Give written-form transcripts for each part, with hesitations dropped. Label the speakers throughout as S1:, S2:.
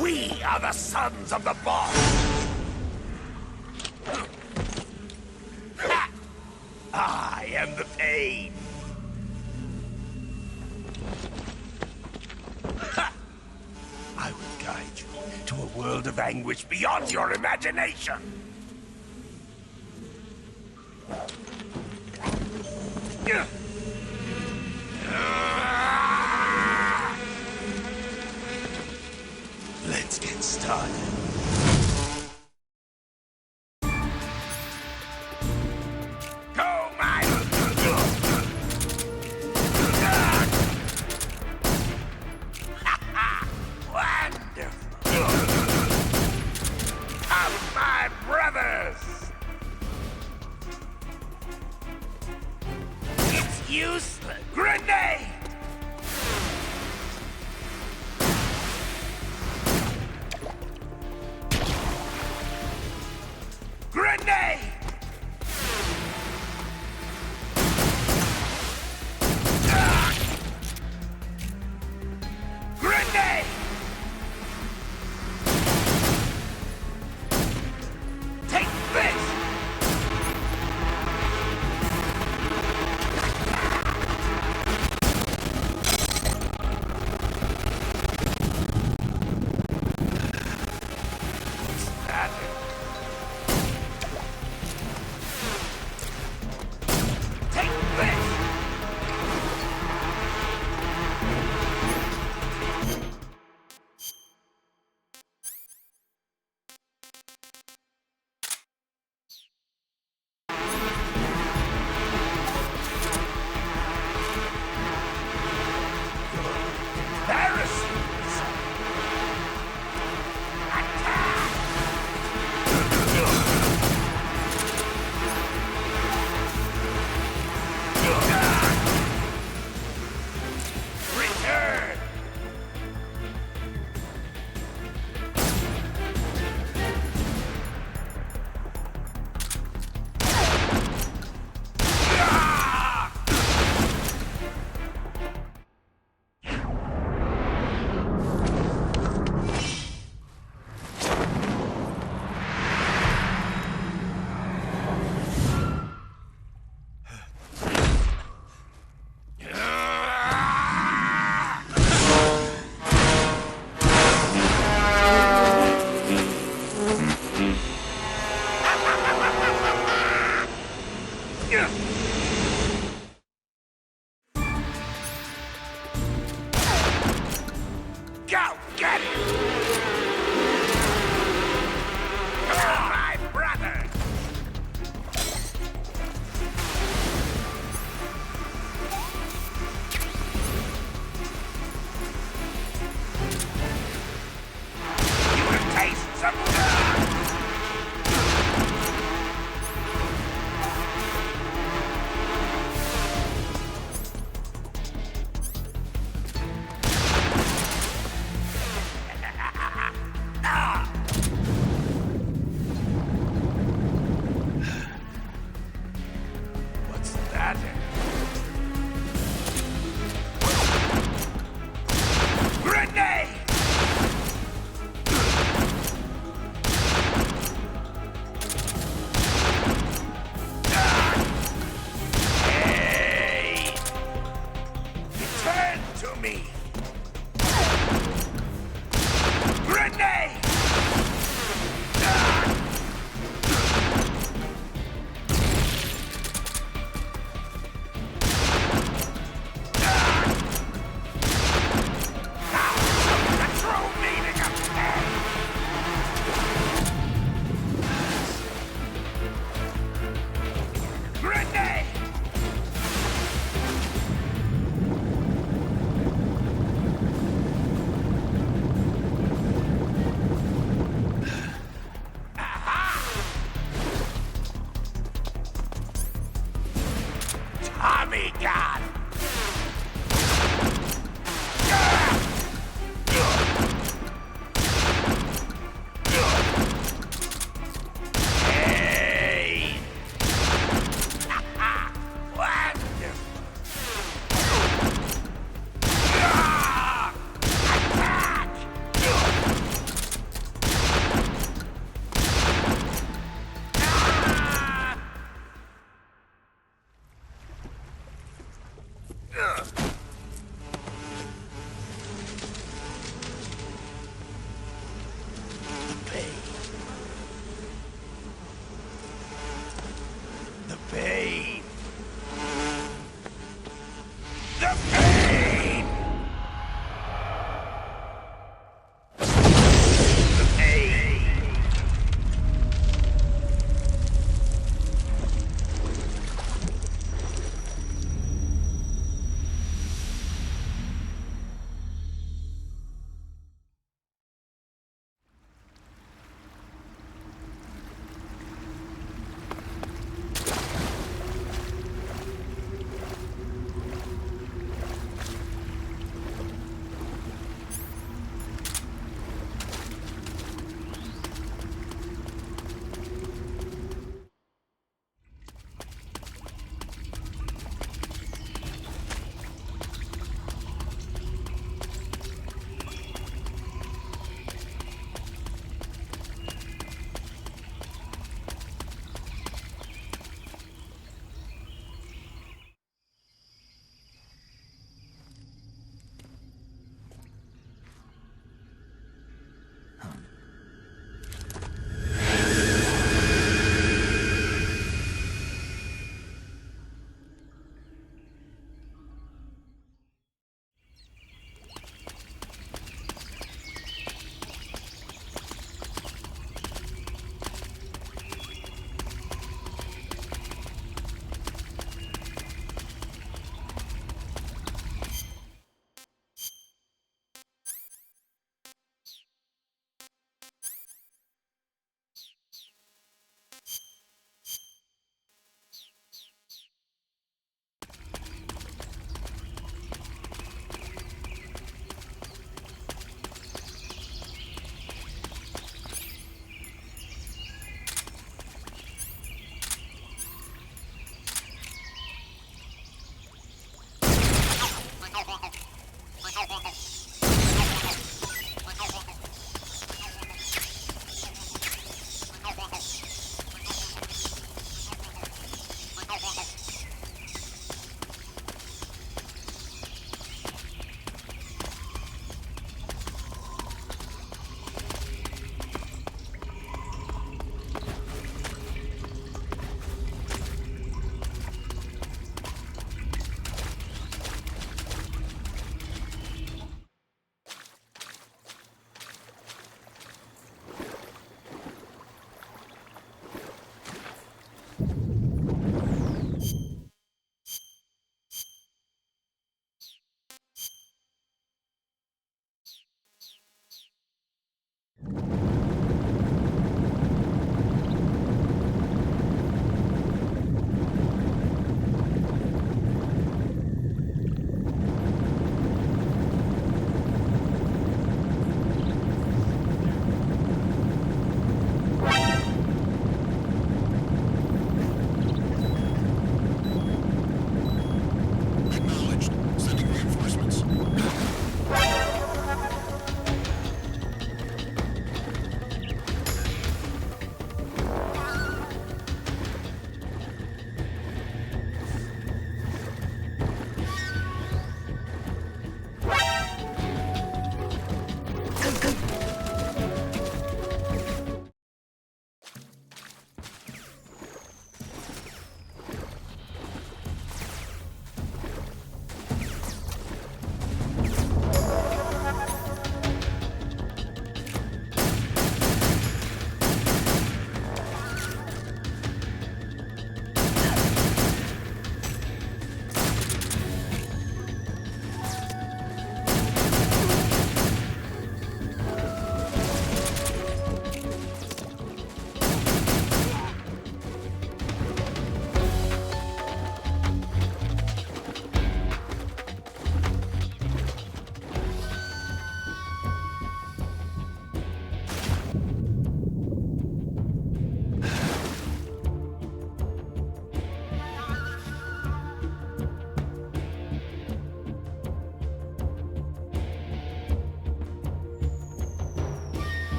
S1: We are the sons of the boss! Ha! I am the pain! Ha! I will guide you to a world of anguish beyond your imagination! Let's get started. Go, my... Wonderful. Come, my brothers. It's useless. Grenade! Grenade! Grenade! Take this! What's that? Take this! Pharisees! Attack! Return! Go get it! Come on, my brother! You will taste some blood!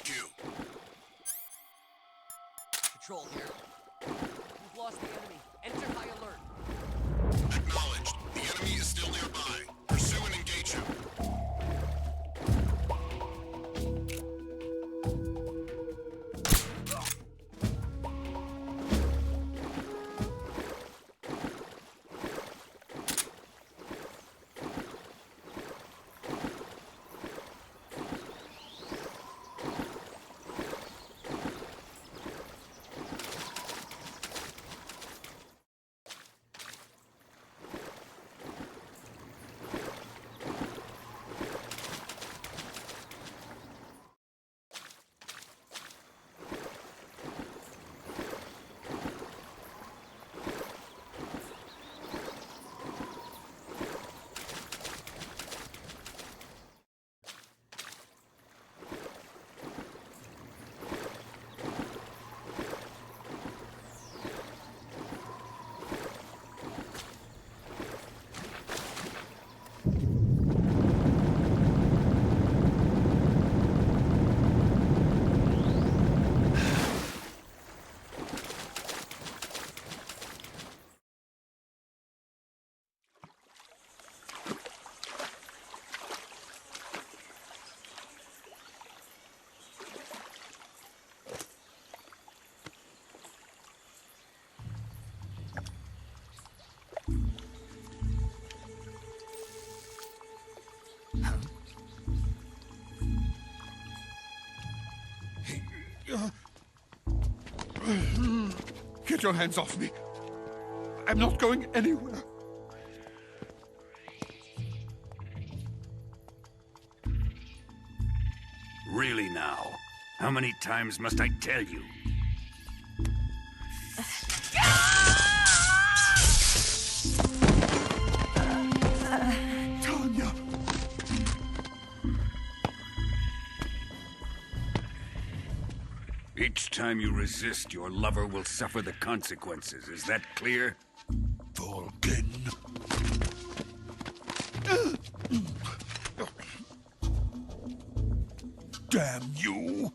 S2: you.
S3: Patrol here. We've lost the enemy. Enter high alert.
S2: Acknowledged. The enemy is still nearby. Pursue and engage him.
S1: Get your hands off me. I'm not going anywhere.
S4: Really now? How many times must I tell you?
S1: Tanya!
S4: Each time you resist, your lover will suffer the consequences. Is that clear?
S1: Vulcan. Damn you!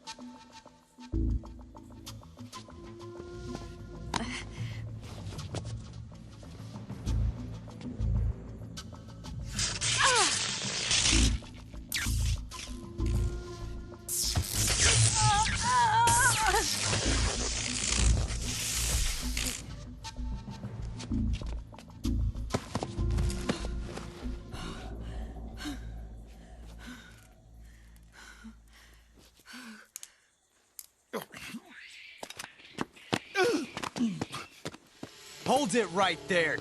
S3: Hold it right there,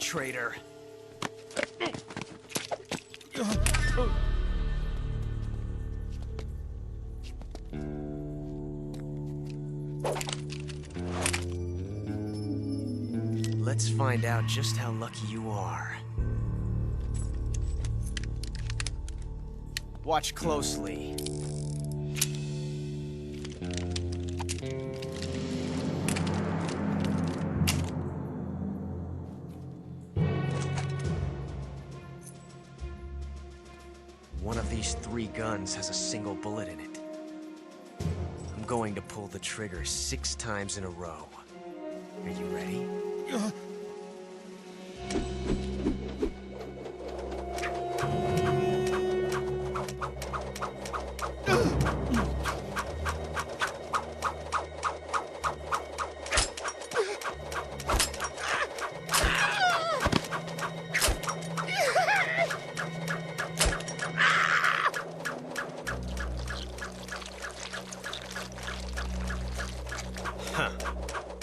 S3: traitor. Let's find out just how lucky you are. Watch closely. One of these 3 guns has a single bullet in it. I'm going to pull the trigger 6 times in a row. Are you ready? Huh.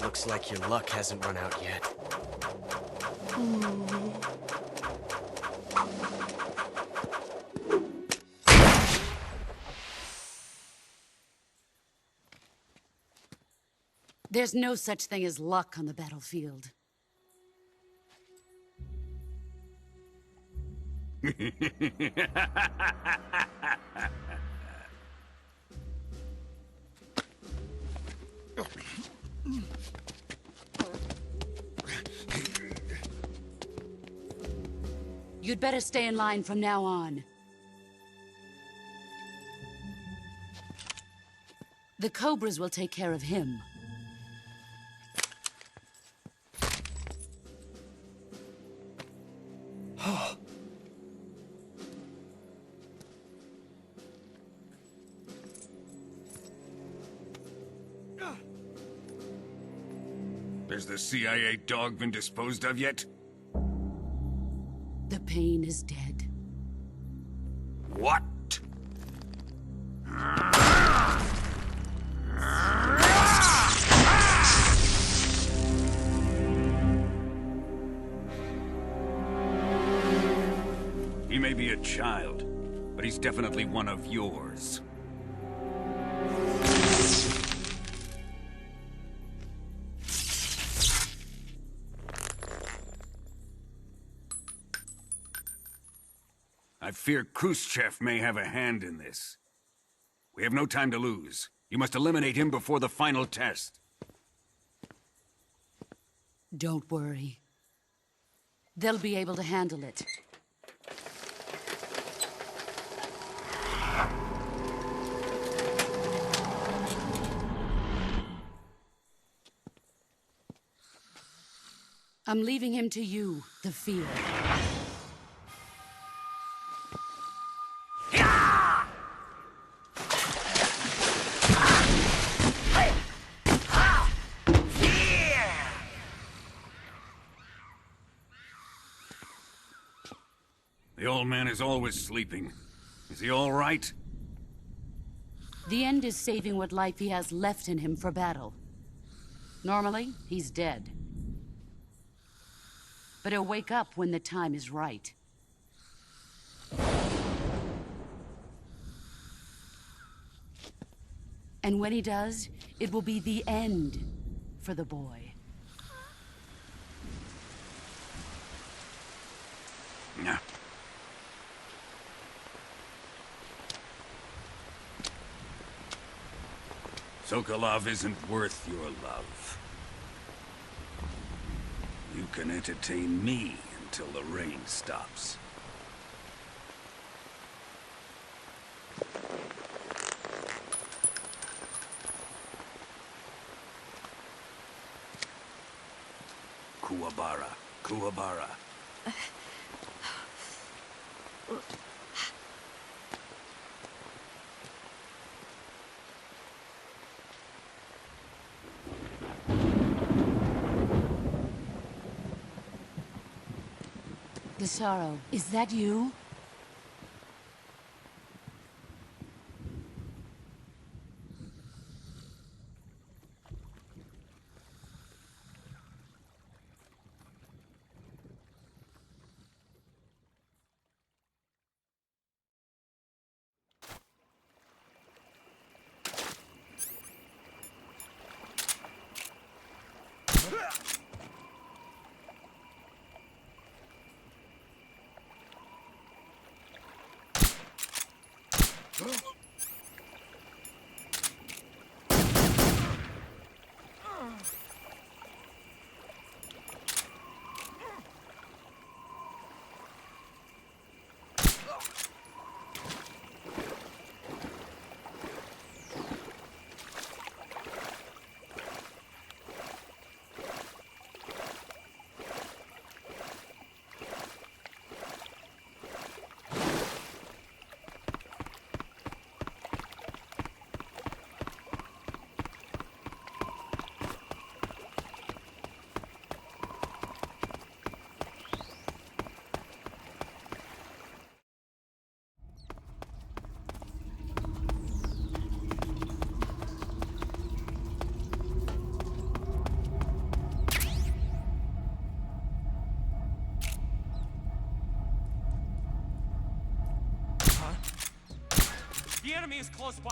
S3: Looks like your luck hasn't run out yet.
S5: There's no such thing as luck on the battlefield. You'd better stay in line from now on. The Cobras will take care of him.
S4: Has the CIA dog been disposed of yet?
S5: The pain is dead.
S4: What? He may be a child, but he's definitely one of yours. I fear Khrushchev may have a hand in this. We have no time to lose. You must eliminate him before the final test.
S5: Don't worry. They'll be able to handle it. I'm leaving him to you, the field.
S4: The old man is always sleeping. Is he all right?
S5: The end is saving what life he has left in him for battle. Normally, he's dead. But he'll wake up when the time is right. And when he does, it will be the end for the boy.
S4: Nah. Sokolov isn't worth your love. You can entertain me until the rain stops. Kuwabara, Kuwabara.
S5: The sorrow, is that you?
S6: The enemy is close by.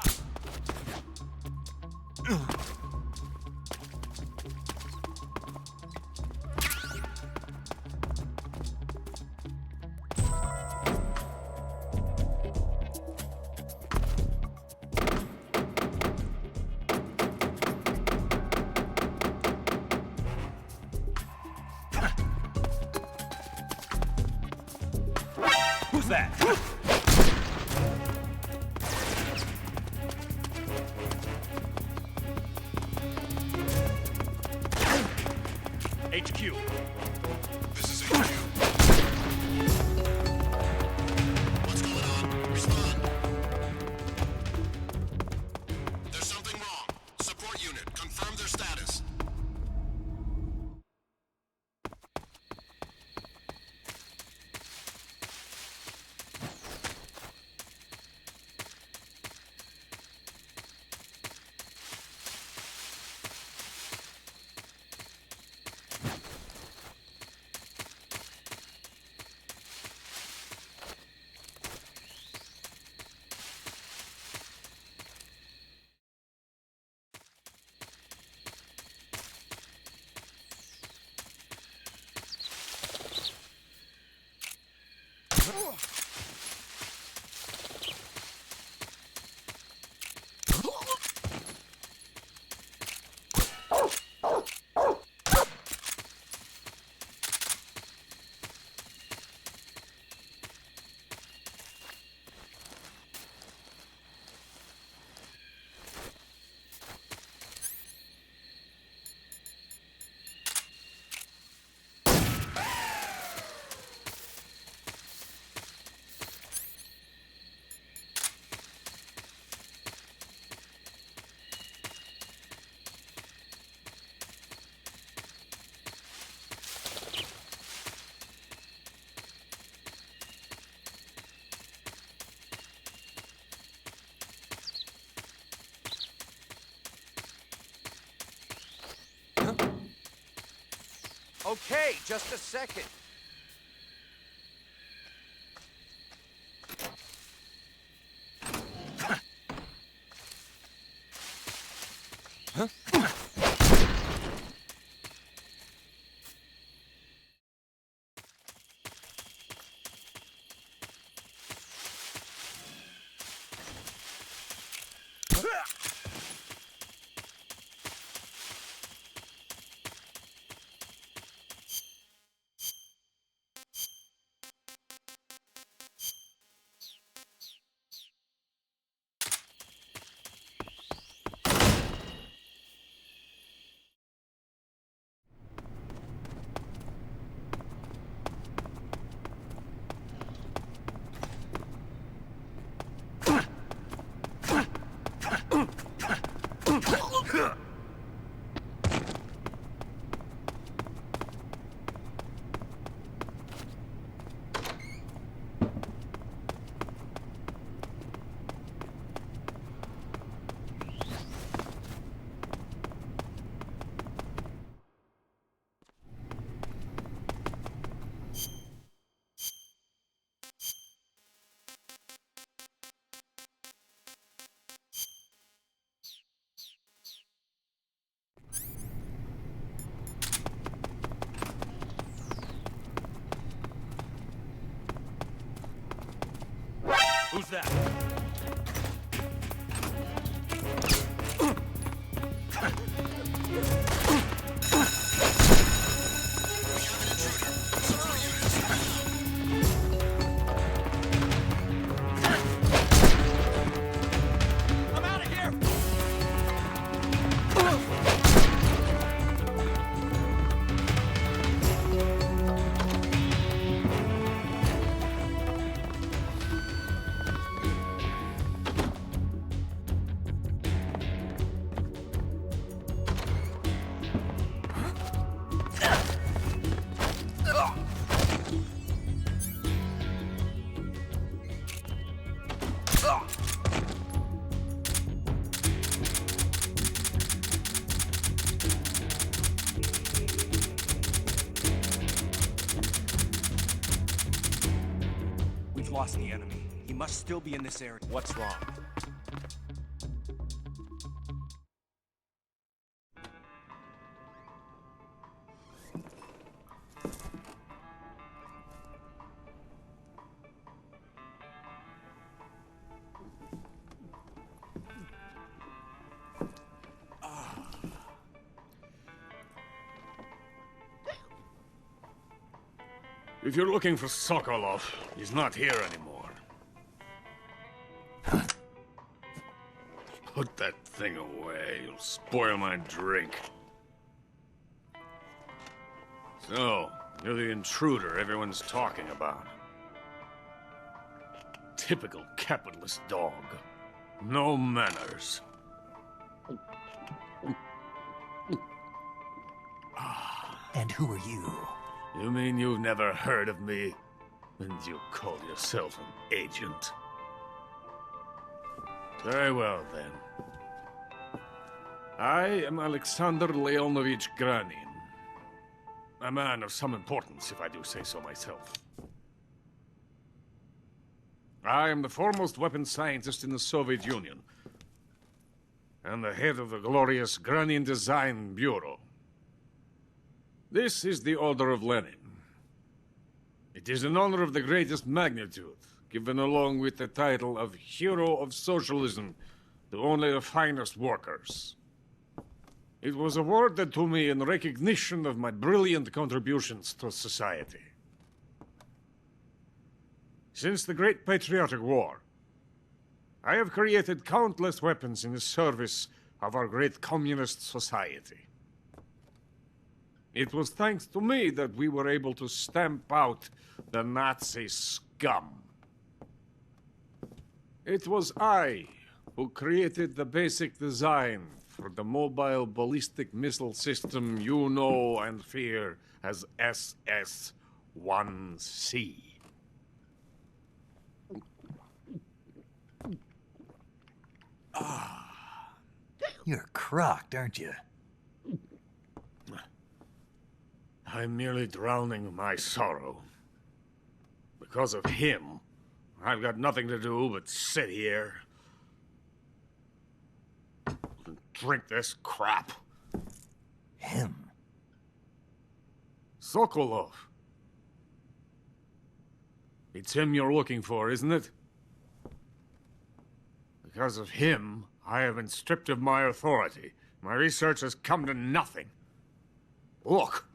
S1: Who's that?
S6: HQ.
S2: This is HQ. What's going on? Respond. There's something wrong. Support unit, confirm their status.
S3: Okay, just a second.
S6: Who's that? I'm out of here!
S7: We've lost the enemy. He must still be in this area.
S3: What's wrong?
S4: If you're looking for Sokolov, he's not here anymore. Put that thing away. You'll spoil my drink. So, you're the intruder everyone's talking about. Typical capitalist dog. No manners.
S8: And who are you?
S4: You mean you've never heard of me? And you call yourself an agent? Very well, then. I am Alexander Leonovich Granin. A man of some importance, if I do say so myself. I am the foremost weapons scientist in the Soviet Union, and the head of the glorious Granin Design Bureau. This is the Order of Lenin. It is an honor of the greatest magnitude, given along with the title of Hero of Socialism to only the finest workers. It was awarded to me in recognition of my brilliant contributions to society. Since the Great Patriotic War, I have created countless weapons in the service of our great communist society. It was thanks to me that we were able to stamp out the Nazi scum. It was I who created the basic design for the mobile ballistic missile system you know and fear as SS-1C.
S8: You're crocked, aren't you?
S4: I'm merely drowning my sorrow. Because of him, I've got nothing to do but sit here and drink this crap.
S8: Him?
S4: Sokolov. It's him you're looking for, isn't it? Because of him, I have been stripped of my authority. My research has come to nothing. Look.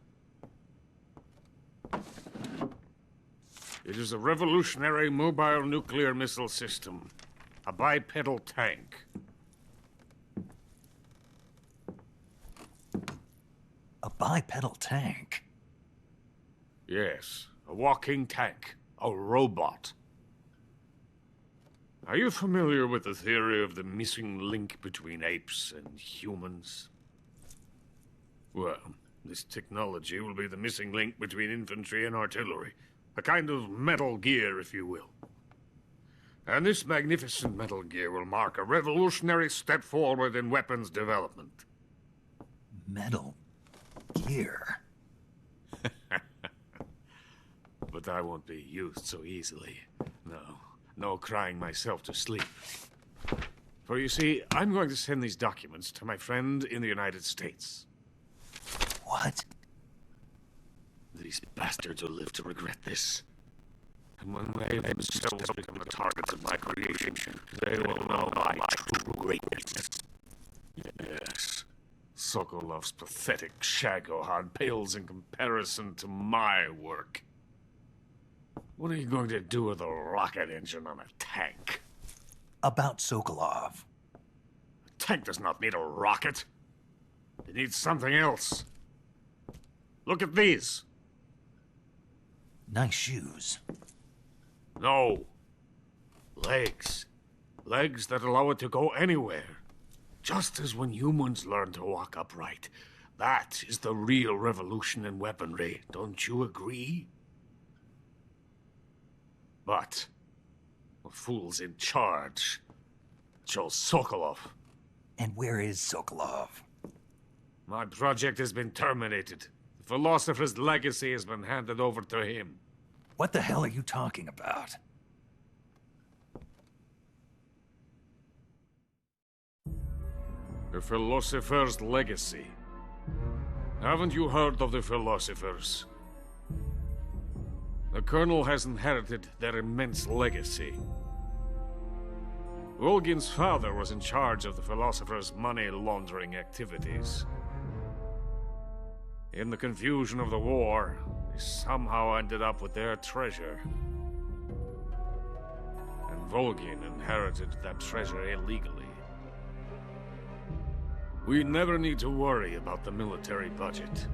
S4: It is a revolutionary mobile nuclear missile system. A bipedal tank.
S8: A bipedal tank?
S4: Yes, a walking tank. A robot. Are you familiar with the theory of the missing link between apes and humans? Well, this technology will be the missing link between infantry and artillery. A kind of Metal Gear, if you will. And this magnificent Metal Gear will mark a revolutionary step forward in weapons development.
S8: Metal Gear?
S4: But I won't be used so easily. No crying myself to sleep. For you see, I'm going to send these documents to my friend in the United States.
S8: What?
S4: These bastards will live to regret this. And when they themselves become the targets of my creation, they will know my true greatness. Yes. Sokolov's pathetic Shagohod pales in comparison to my work. What are you going to do with a rocket engine on a tank?
S8: About Sokolov.
S4: A tank does not need a rocket. It needs something else. Look at these.
S8: Nice shoes.
S4: No. Legs. Legs that allow it to go anywhere. Just as when humans learn to walk upright. That is the real revolution in weaponry. Don't you agree? But the fool's in charge. Joe Sokolov.
S8: And where is Sokolov?
S4: My project has been terminated. The philosopher's legacy has been handed over to him.
S8: What the hell are you talking about?
S4: The philosopher's legacy. Haven't you heard of the philosophers? The Colonel has inherited their immense legacy. Volgin's father was in charge of the philosophers' money laundering activities. In the confusion of the war, they somehow ended up with their treasure. And Volgin inherited that treasure illegally. We never need to worry about the military budget.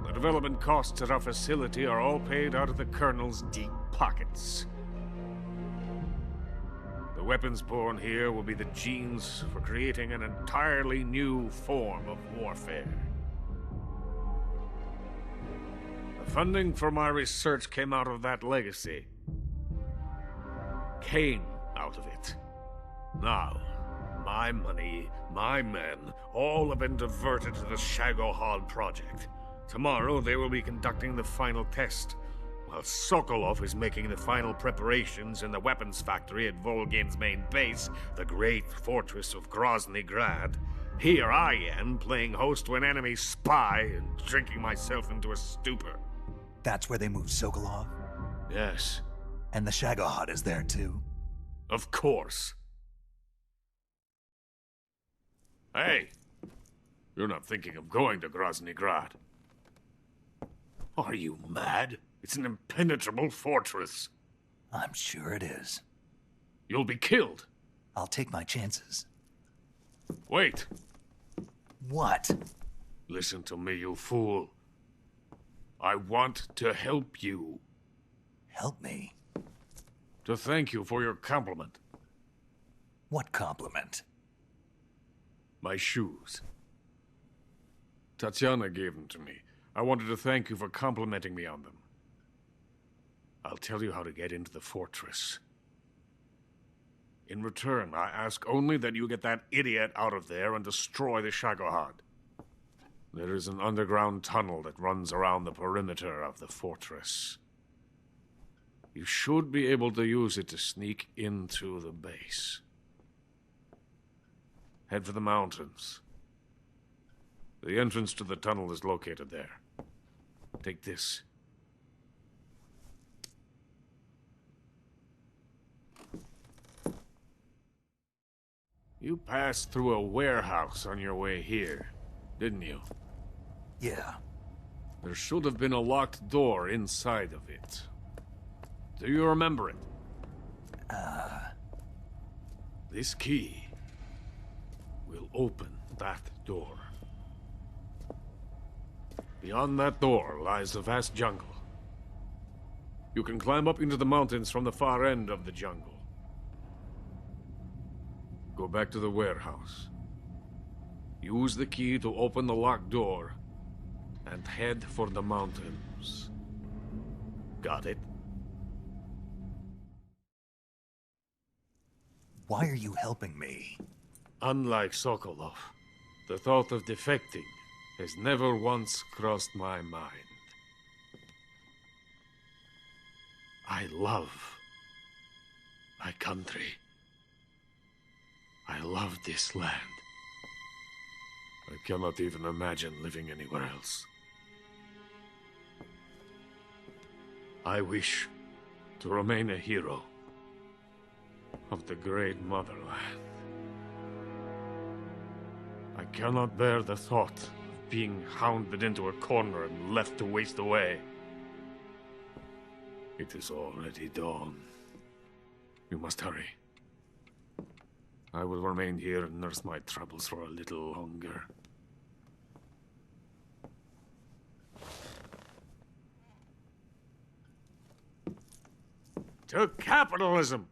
S4: The development costs at our facility are all paid out of the Colonel's deep pockets. The weapons born here will be the genes for creating an entirely new form of warfare. The funding for my research came out of that legacy. Came out of it. Now, my money, my men, all have been diverted to the Shagohod project. Tomorrow they will be conducting the final test, while Sokolov is making the final preparations in the weapons factory at Volgin's main base, the great fortress of Grozny Grad. Here I am, playing host to an enemy spy and drinking myself into a stupor.
S8: That's where they moved Sokolov?
S4: Yes,
S8: And the Shagohod is there too?
S4: of course. Hey! You're not thinking of going to Grozny Grad. Are you mad? It's an impenetrable fortress.
S8: I'm sure it is.
S4: You'll be killed.
S8: I'll take my chances.
S4: Wait.
S8: What?
S4: Listen to me, you fool. I want to help you.
S8: Help me?
S4: To thank you for your compliment.
S8: What compliment?
S4: My shoes. Tatiana gave them to me. I wanted to thank you for complimenting me on them. I'll tell you how to get into the fortress. In return, I ask only that you get that idiot out of there and destroy the Shagohod. There is an underground tunnel that runs around the perimeter of the fortress. You should be able to use it to sneak into the base. Head for the mountains. The entrance to the tunnel is located there. Take this. You passed through a warehouse on your way here, didn't you?
S8: Yeah.
S4: There should have been a locked door inside of it. Do you remember it? This key will open that door. Beyond that door lies the vast jungle. You can climb up into the mountains from the far end of the jungle. Go back to the warehouse. Use the key to open the locked door and head for the mountains. Got it?
S8: Why are you helping me?
S4: Unlike Sokolov, the thought of defecting has never once crossed my mind. I love my country. I love this land. I cannot even imagine living anywhere else. I wish to remain a hero of the great motherland. I cannot bear the thought of being hounded into a corner and left to waste away. It is already dawn. You must hurry. I will remain here and nurse my troubles for a little longer. To capitalism!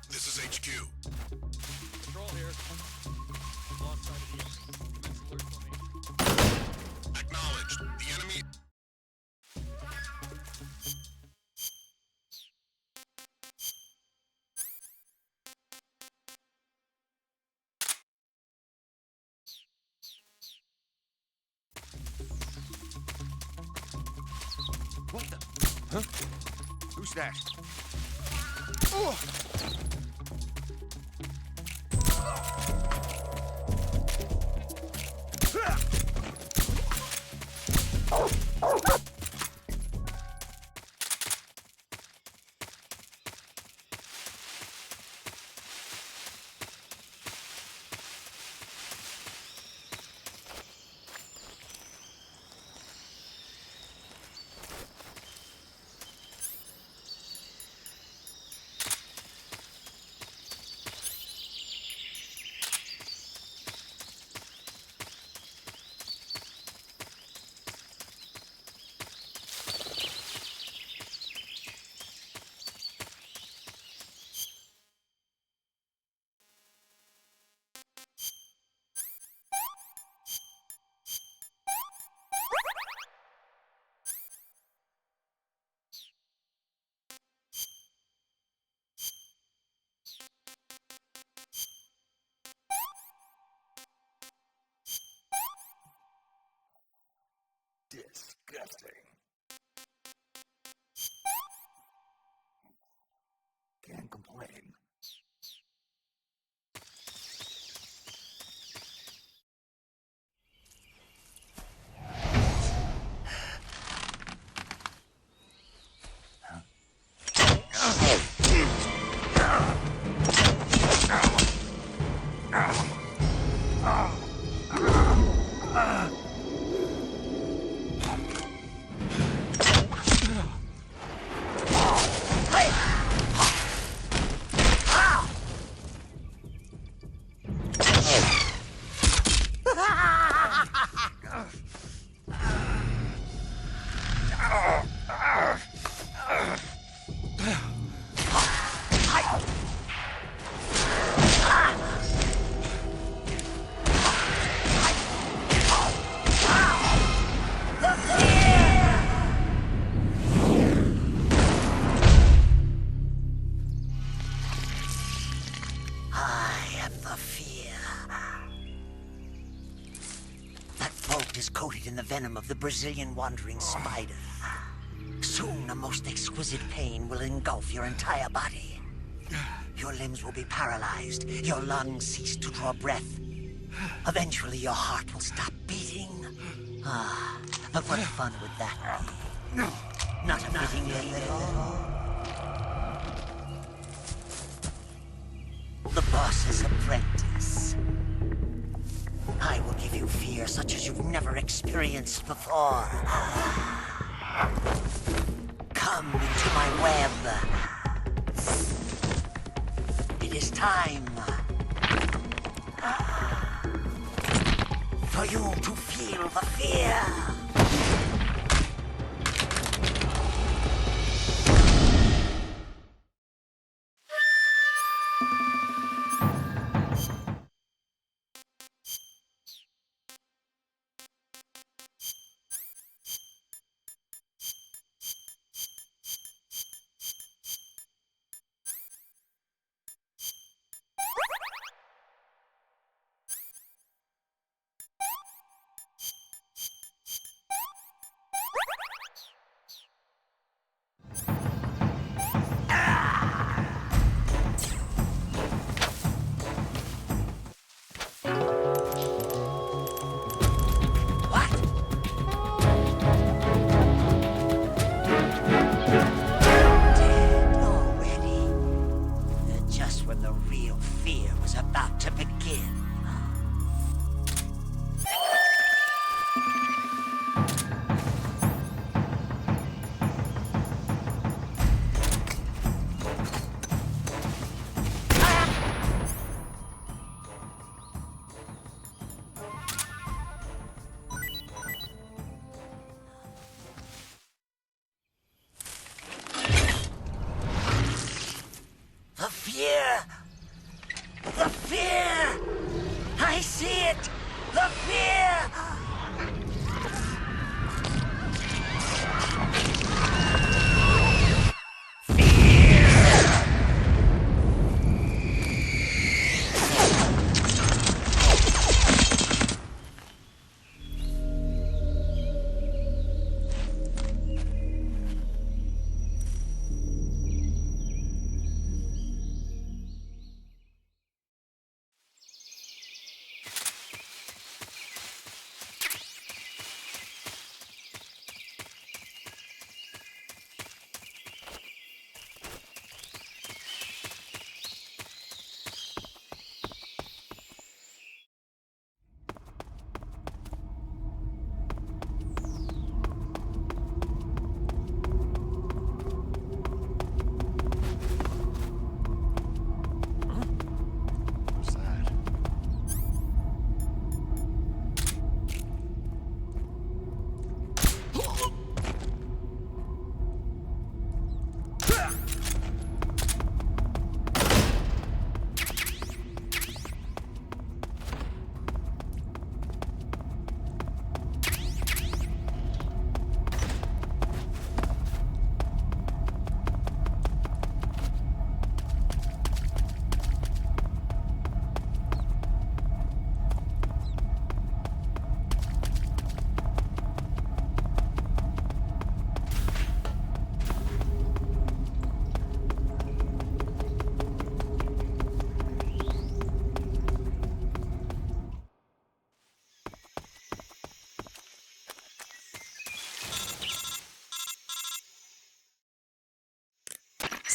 S2: This is HQ.
S6: Control here. Lost sight of the enemy. Commence alert formation.
S2: Acknowledged. The enemy.
S1: What the? Huh? Who's that?
S8: Disgusting. Can't complain.
S9: Is coated in the venom of the Brazilian wandering spider. Soon a most exquisite pain will engulf your entire body. Your limbs will be paralyzed, your lungs cease to draw breath. Eventually your heart will stop beating. But what fun would that be? Not a fitting name at all. The boss's apprentice. I will give you fear such as you've never experienced before. Come into my web. It is time for you to feel the fear. it! The fear!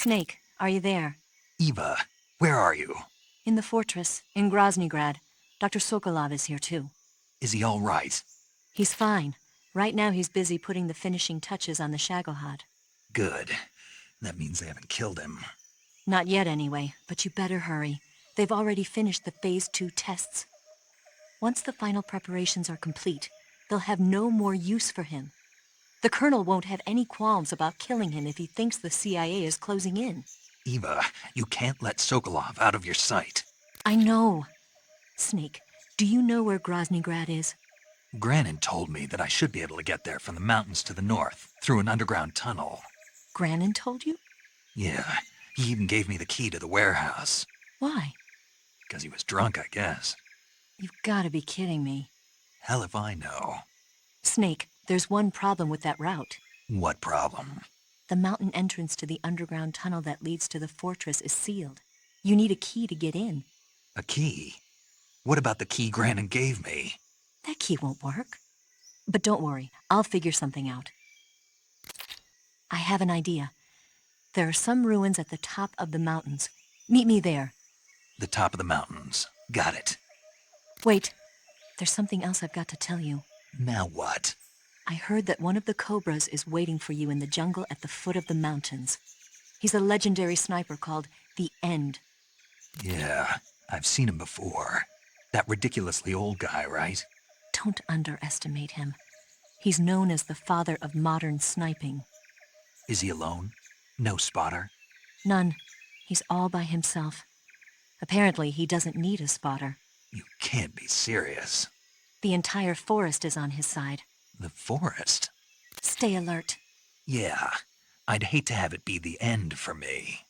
S10: Snake, are you there?
S8: Eva, where are you?
S10: In the fortress, in Groznygrad. Dr. Sokolov is here too.
S8: Is he all right?
S10: He's fine. Right now he's busy putting the finishing touches on the Shagohod.
S8: Good. That means they haven't killed him.
S10: Not yet anyway, but you better hurry. They've already finished the Phase 2 tests. Once the final preparations are complete, they'll have no more use for him. The Colonel won't have any qualms about killing him if he thinks the CIA is closing in.
S8: Eva, you can't let Sokolov out of your sight.
S10: I know. Snake, do you know where Groznygrad is?
S8: Granin told me that I should be able to get there from the mountains to the north, through an underground tunnel.
S10: Granin told you?
S8: Yeah, he even gave me the key to the warehouse.
S10: Why?
S8: Because he was drunk, I guess.
S10: You've got to be kidding me.
S8: Hell if I know.
S10: Snake, there's one problem with that route.
S8: What problem?
S10: The mountain entrance to the underground tunnel that leads to the fortress is sealed. You need a key to get in.
S8: A key? What about the key Granin gave me?
S10: That key won't work. But don't worry, I'll figure something out. I have an idea. There are some ruins at the top of the mountains. Meet me there.
S8: The top of the mountains. Got it.
S10: Wait, there's something else I've got to tell you.
S8: Now what?
S10: I heard that one of the Cobras is waiting for you in the jungle at the foot of the mountains. He's a legendary sniper called the End.
S8: Yeah, I've seen him before. That ridiculously old guy, right?
S10: Don't underestimate him. He's known as the father of modern sniping.
S8: Is he alone? No spotter?
S10: None. He's all by himself. Apparently, he doesn't need a spotter.
S8: You can't be serious.
S10: The entire forest is on his side.
S8: The forest?
S10: Stay alert.
S8: Yeah, I'd hate to have it be the end for me.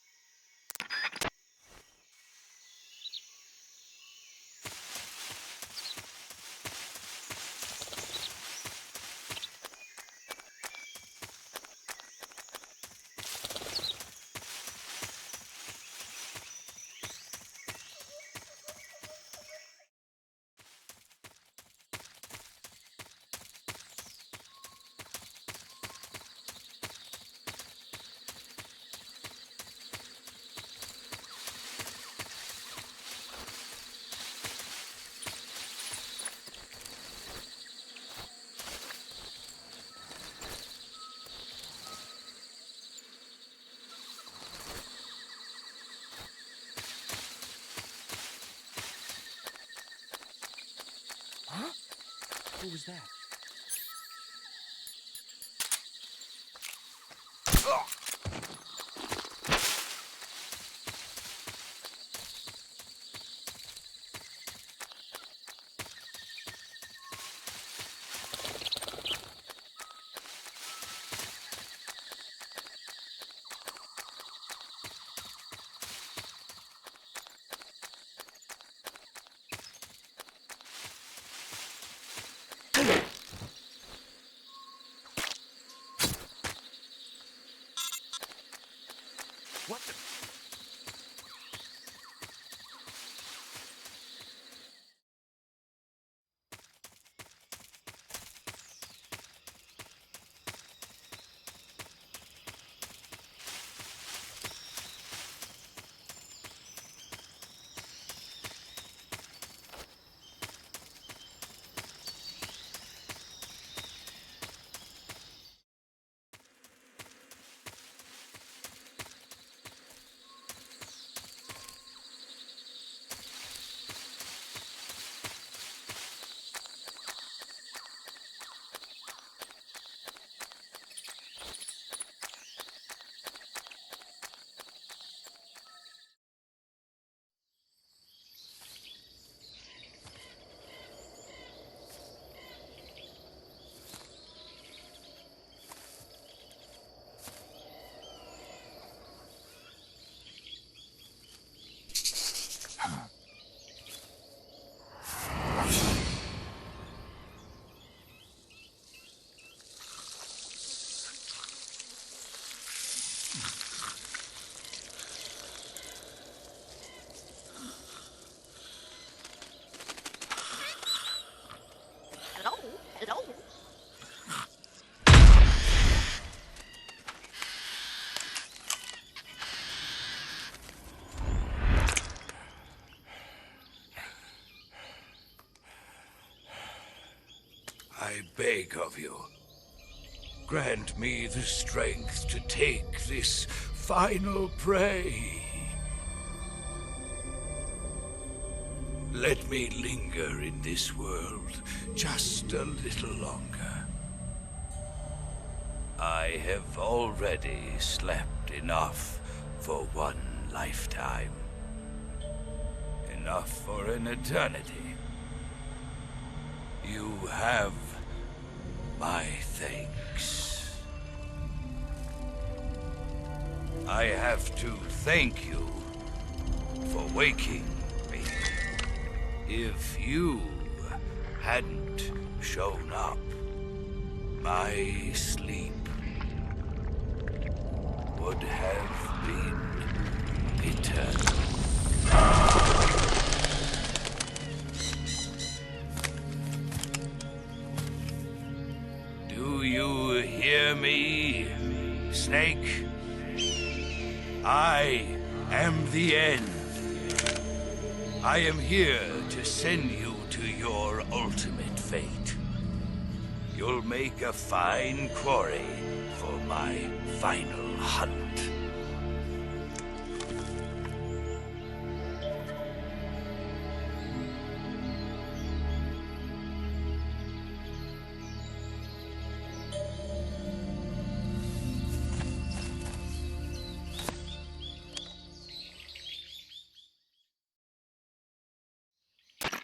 S3: Who was that?
S1: I beg of you, grant me the strength to take this final prey. Let me linger in this world just a little longer. I have already slept enough for one lifetime. Enough for an eternity. You have my thanks. I have to thank you for waking me. If you hadn't shown up, my sleep would have been eternal. Do you hear me, Snake? I am the end. I am here to send you to your ultimate fate. You'll make a fine quarry for my final hunt.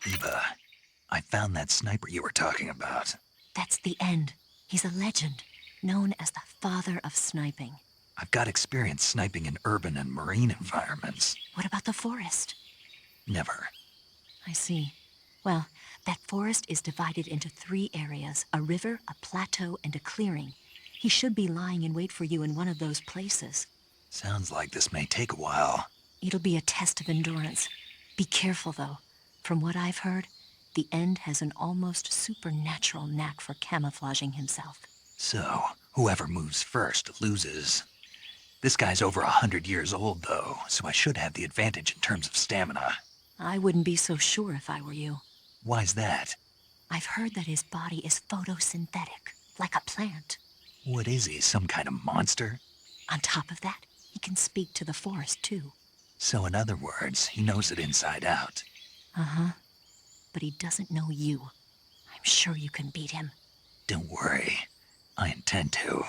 S8: Eva, I found that sniper you were talking about.
S10: That's the end. He's a legend, known as the father of sniping.
S8: I've got experience sniping in urban and marine environments.
S10: What about the forest?
S8: Never.
S10: I see. Well, that forest is divided into 3 areas, a river, a plateau, and a clearing. He should be lying in wait for you in one of those places.
S8: Sounds like this may take a while.
S10: It'll be a test of endurance. Be careful, though. From what I've heard, the End has an almost supernatural knack for camouflaging himself.
S8: So, whoever moves first loses. This guy's over 100 years old, though, so I should have the advantage in terms of stamina.
S10: I wouldn't be so sure if I were you.
S8: Why's that?
S10: I've heard that his body is photosynthetic, like a plant.
S8: What is he, some kind of monster?
S10: On top of that, he can speak to the forest, too.
S8: So in other words, he knows it inside out.
S10: Uh-huh. But he doesn't know you. I'm sure you can beat him.
S8: Don't worry. I intend to.